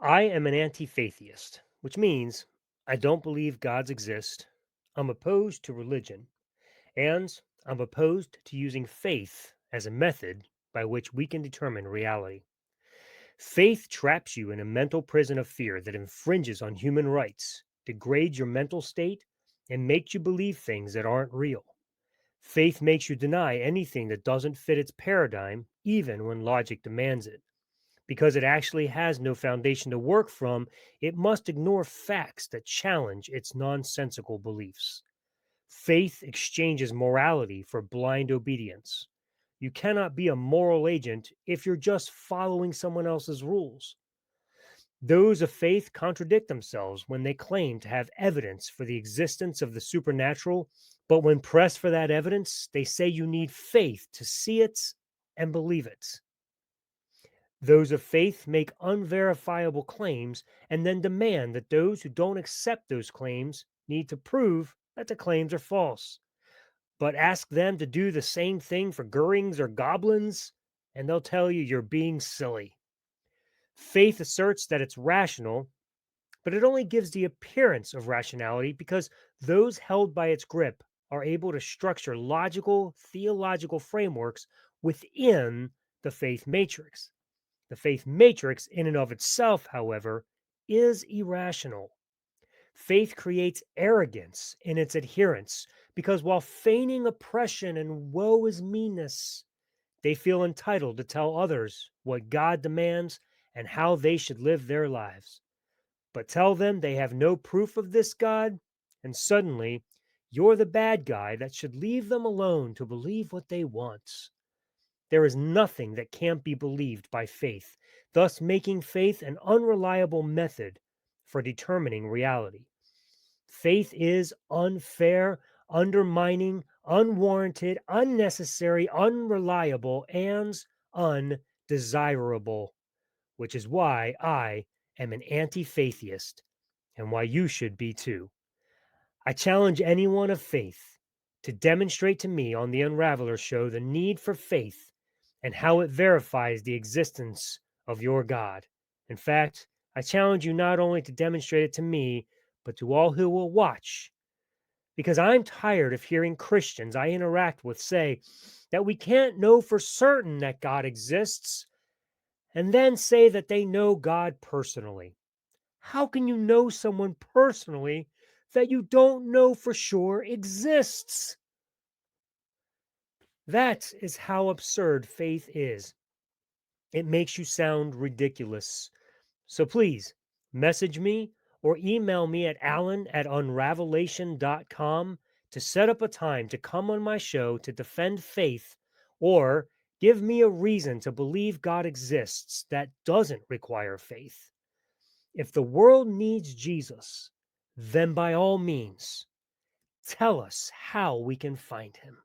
I am an anti-faithist, which means I don't believe gods exist. I'm opposed to religion, and I'm opposed to using faith as a method by which we can determine reality. Faith traps you in a mental prison of fear that infringes on human rights, degrades your mental state, and makes you believe things that aren't real. Faith makes you deny anything that doesn't fit its paradigm, even when logic demands it. Because it actually has no foundation to work from, it must ignore facts that challenge its nonsensical beliefs. Faith exchanges morality for blind obedience. You cannot be a moral agent if you're just following someone else's rules. Those of faith contradict themselves when they claim to have evidence for the existence of the supernatural, but when pressed for that evidence, they say you need faith to see it and believe it. Those of faith make unverifiable claims and then demand that those who don't accept those claims need to prove that the claims are false. But ask them to do the same thing for Goerings or goblins, and they'll tell you you're being silly. Faith asserts that it's rational, but it only gives the appearance of rationality because those held by its grip are able to structure logical, theological frameworks within the faith matrix. The faith matrix, in and of itself, however, is irrational. Faith creates arrogance in its adherents because while feigning oppression and woe is meanness, they feel entitled to tell others what God demands and how they should live their lives. But tell them they have no proof of this God, and suddenly you're the bad guy that should leave them alone to believe what they want. There is nothing that can't be believed by faith, thus making faith an unreliable method for determining reality. Faith is unfair, undermining, unwarranted, unnecessary, unreliable, and undesirable, which is why I am an anti faithist and why you should be too. I challenge anyone of faith to demonstrate to me on the Unraveler show the need for faith and how it verifies the existence of your God. In fact, I challenge you not only to demonstrate it to me, but to all who will watch, because I'm tired of hearing Christians I interact with say that we can't know for certain that God exists and then say that they know God personally. How can you know someone personally that you don't know for sure exists? That is how absurd faith is. It makes you sound ridiculous. So please message me or email me at alan@unravelation.com to set up a time to come on my show to defend faith or give me a reason to believe God exists that doesn't require faith. If the world needs Jesus, then by all means, tell us how we can find him.